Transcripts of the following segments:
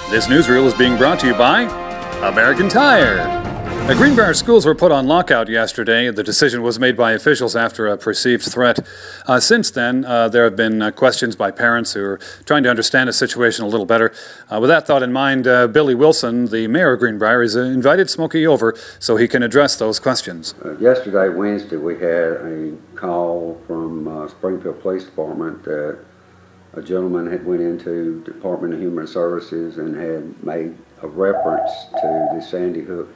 This newsreel is being brought to you by American Tire. The Greenbrier schools were put on lockout yesterday. The decision was made by officials after a perceived threat. Since then, there have been questions by parents who are trying to understand the situation a little better. With that thought in mind, Billy Wilson, the mayor of Greenbrier, has invited Smokey over so he can address those questions. Yesterday, Wednesday, we had a call from Springfield Police Department that a gentleman had went into Department of Human Services and had made a reference to the Sandy Hook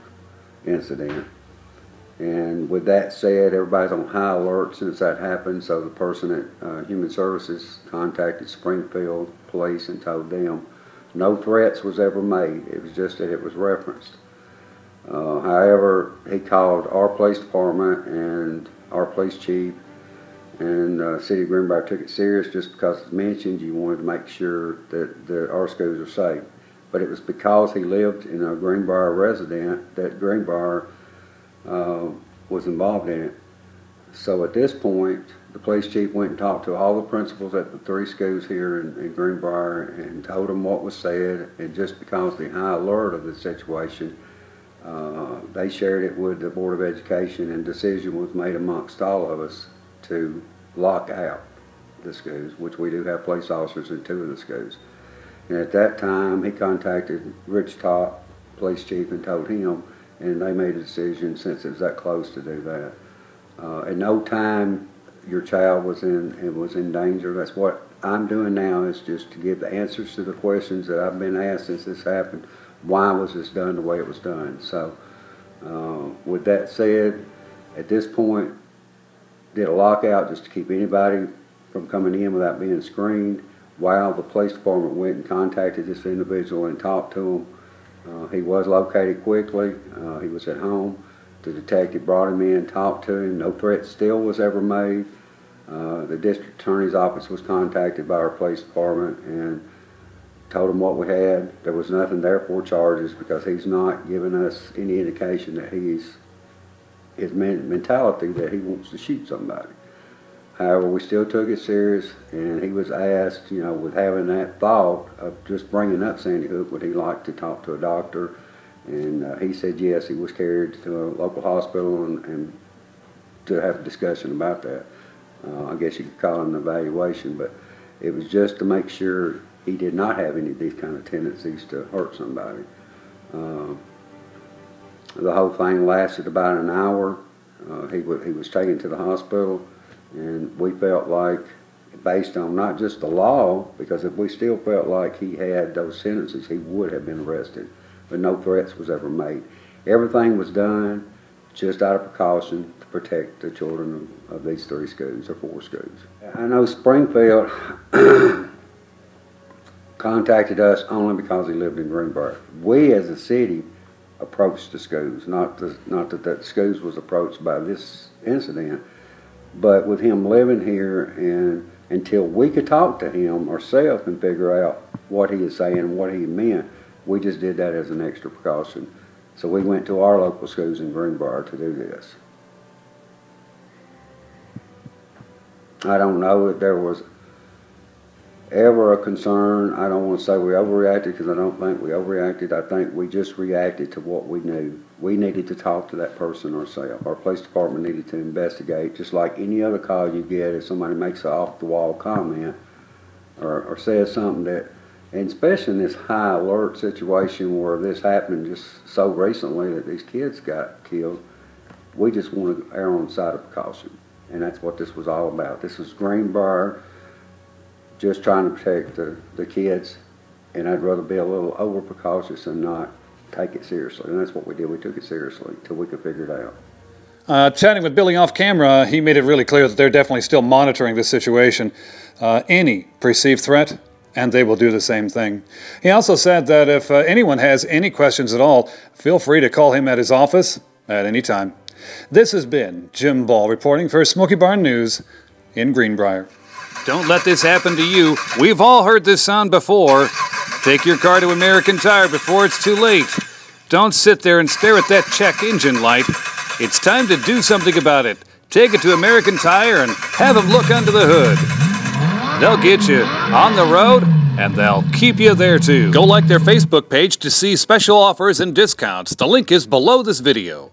incident. And with that said, everybody's on high alert since that happened, so the person at Human Services contacted Springfield Police and told them no threats was ever made. It was just that it was referenced. However, he called our police department and our police chief, and the city of Greenbrier took it serious just because it's mentioned. You wanted to make sure that our schools are safe. But it was because he lived in a Greenbrier resident that Greenbrier was involved in it. So at this point, the police chief went and talked to all the principals at the 3 schools here in Greenbrier and told them what was said. And just because the high alert of the situation, they shared it with the Board of Education, and decision was made amongst all of us to lock out the schools, which we do have police officers in 2 of the schools. And at that time, he contacted Rich Top, police chief, and told him, and they made a decision since it was that close to do that. At no time your child was in danger. That's what I'm doing now, is just to give the answers to the questions that I've been asked since this happened. Why was this done the way it was done? So with that said, at this point, did a lockout just to keep anybody from coming in without being screened. While the police department went and contacted this individual and talked to him, he was located quickly. He was at home. The detective brought him in, talked to him. No threat still was ever made. The district attorney's office was contacted by our police department and told him what we had. There was nothing there for charges because he's not giving us any indication that his mentality that he wants to shoot somebody. However, we still took it serious, and he was asked, you know, with having that thought of just bringing up Sandy Hook, would he like to talk to a doctor? And he said yes. He was carried to a local hospital and to have a discussion about that. I guess you could call it an evaluation, but it was just to make sure he did not have any of these kind of tendencies to hurt somebody. The whole thing lasted about an hour. He was taken to the hospital, and we felt like, based on not just the law, because if we still felt like he had those sentences, he would have been arrested, but no threats was ever made. Everything was done just out of precaution to protect the children of these 3 schools or 4 schools. I know Springfield contacted us only because he lived in Greenbrier. We as a city approached the schools, not that the schools was approached by this incident, but with him living here, and until we could talk to him ourselves and figure out what he is saying and what he meant, we just did that as an extra precaution. So we went to our local schools in Greenbrier to do this. I don't know that there was ever a concern. I don't want to say we overreacted, because I don't think we overreacted. I think we just reacted to what we knew. We needed to talk to that person ourselves. Our police department needed to investigate, just like any other call you get if somebody makes an off-the-wall comment or says something that, and especially in this high alert situation where this happened just so recently that these kids got killed, we just want to err on the side of precaution. And that's what this was all about. This was Greenbrier just trying to protect the kids, and I'd rather be a little over precautious and not take it seriously. And that's what we did. We took it seriously until we could figure it out. Chatting with Billy off camera, he made it really clear that they're definitely still monitoring the situation. Any perceived threat, and they will do the same thing. He also said that if anyone has any questions at all, feel free to call him at his office at any time. This has been Jim Ball reporting for Smoky Barn News in Greenbrier. Don't let this happen to you. We've all heard this sound before. Take your car to American Tire before it's too late. Don't sit there and stare at that check engine light. It's time to do something about it. Take it to American Tire and have them look under the hood. They'll get you on the road and they'll keep you there too. Go like their Facebook page to see special offers and discounts. The link is below this video.